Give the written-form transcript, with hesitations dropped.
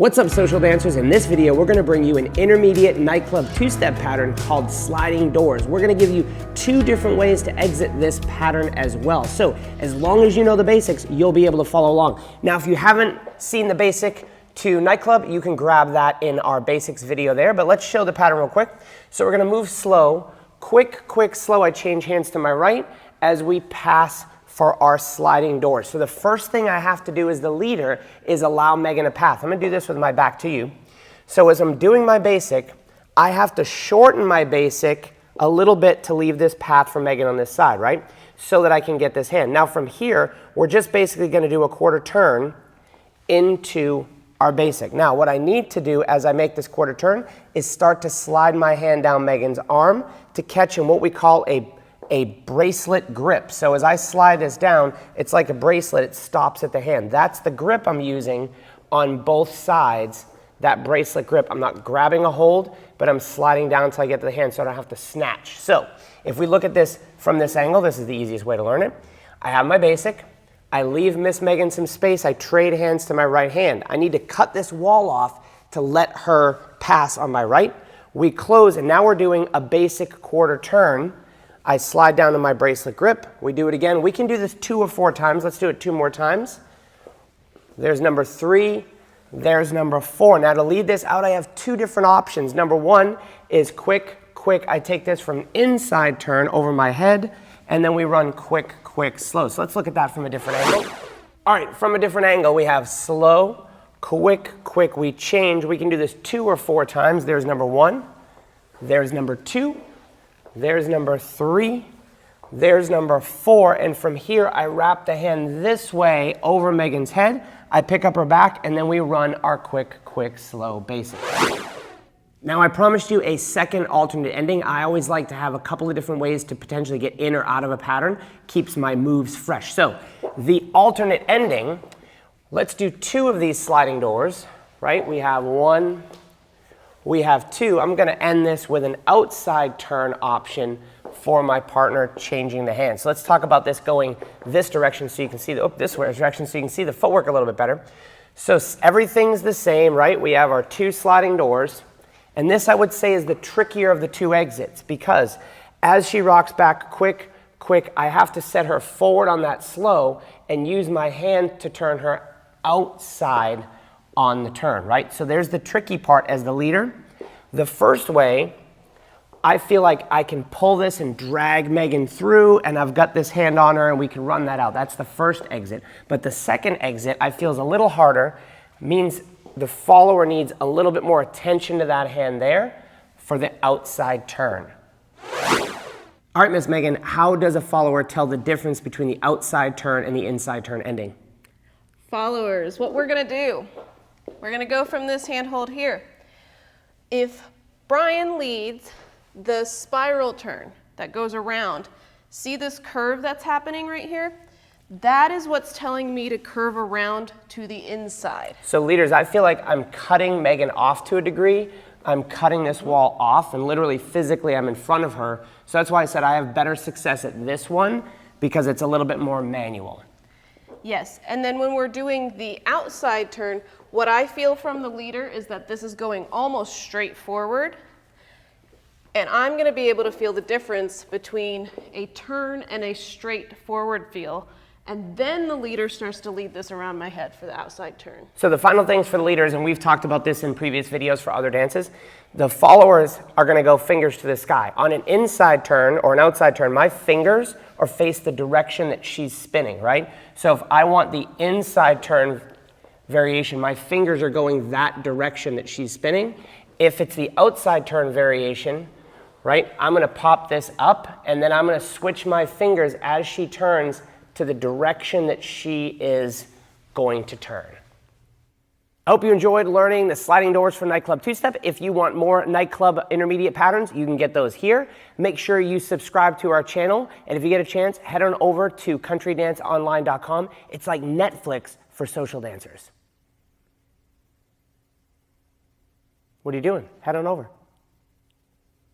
What's up, social dancers? In this video, we're gonna bring you an intermediate nightclub two-step pattern called sliding doors. We're gonna give you two different ways to exit this pattern as well. So as long as you know the basics, you'll be able to follow along. Now, if you haven't seen the basic to nightclub, you can grab that in our basics video there, but let's show the pattern real quick. So we're gonna move slow, quick, slow. I change hands to my right as we pass for our sliding doors. So the first thing I have to do as the leader is allow Megan a path. I'm gonna do this with my back to you. So as I'm doing my basic, I have to shorten my basic a little bit to leave this path for Megan on this side, right? So that I can get this hand. Now from here, we're just basically gonna do a quarter turn into our basic. Now what I need to do as I make this quarter turn is start to slide my hand down Megan's arm to catch in what we call a bracelet grip. So as I slide this down, it's like a bracelet, it stops at the hand. That's the grip I'm using on both sides, that bracelet grip. I'm not grabbing a hold, but I'm sliding down until I get to the hand so I don't have to snatch. So if we look at this from this angle, this is the easiest way to learn it. I have my basic, I leave Miss Megan some space, I trade hands to my right hand. I need to cut this wall off to let her pass on my right. We close, and now we're doing a basic quarter turn. I slide down to my bracelet grip. We do it again. We can do this 2 or 4 times. Let's do it 2 more times. There's number 3. There's number 4. Now to lead this out, I have 2 different options. Number 1 is quick. I take this from inside turn over my head, and then we run quick, slow. So let's look at that from a different angle. All right, from a different angle, we have slow, quick. We change. We can do this 2 or 4 times. There's number 1. There's number 2. There's number 3, there's number 4, and from here I wrap the hand this way over Megan's head, I pick up her back, and then we run our quick, slow basic. Now I promised you a second alternate ending. I always like to have a couple of different ways to potentially get in or out of a pattern, keeps my moves fresh. So the alternate ending, let's do 2 of these sliding doors, right? We have 1, we have 2. I'm going to end this with an outside turn option for my partner changing the hand. So let's talk about this going this direction so you can see this direction so you can see the footwork a little bit better. So everything's the same, right? We have our 2 sliding doors. And this, I would say, is the trickier of the 2 exits because as she rocks back quick, I have to set her forward on that slow and use my hand to turn her outside on the turn, right? So there's the tricky part as the leader. The first way, I feel like I can pull this and drag Megan through, and I've got this hand on her, and we can run that out. That's the first exit. But the second exit, I feel is a little harder, means the follower needs a little bit more attention to that hand there for the outside turn. All right, Miss Megan, how does a follower tell the difference between the outside turn and the inside turn ending? Followers, what we're gonna do, we're gonna go from this handhold here. If Brian leads the spiral turn that goes around, see this curve that's happening right here? That is what's telling me to curve around to the inside. So leaders, I feel like I'm cutting Megan off to a degree. I'm cutting this wall off, and literally physically I'm in front of her. So that's why I said I have better success at this one because it's a little bit more manual. Yes, and then when we're doing the outside turn, what I feel from the leader is that this is going almost straight forward, and I'm going to be able to feel the difference between a turn and a straight forward feel, and then the leader starts to lead this around my head for the outside turn. So the final things for the leaders, and we've talked about this in previous videos for other dances, the followers are going to go fingers to the sky. On an inside turn or an outside turn, my fingers are face the direction that she's spinning, right? So if I want the inside turn variation, my fingers are going that direction that she's spinning. If it's the outside turn variation, right, I'm going to pop this up, and then I'm going to switch my fingers as she turns to the direction that she is going to turn. I hope you enjoyed learning the sliding doors for Nightclub two-step. If you want more Nightclub intermediate patterns, you can get those here. Make sure you subscribe to our channel, and if you get a chance, head on over to countrydanceonline.com. It's like Netflix for social dancers. What are you doing? Head on over.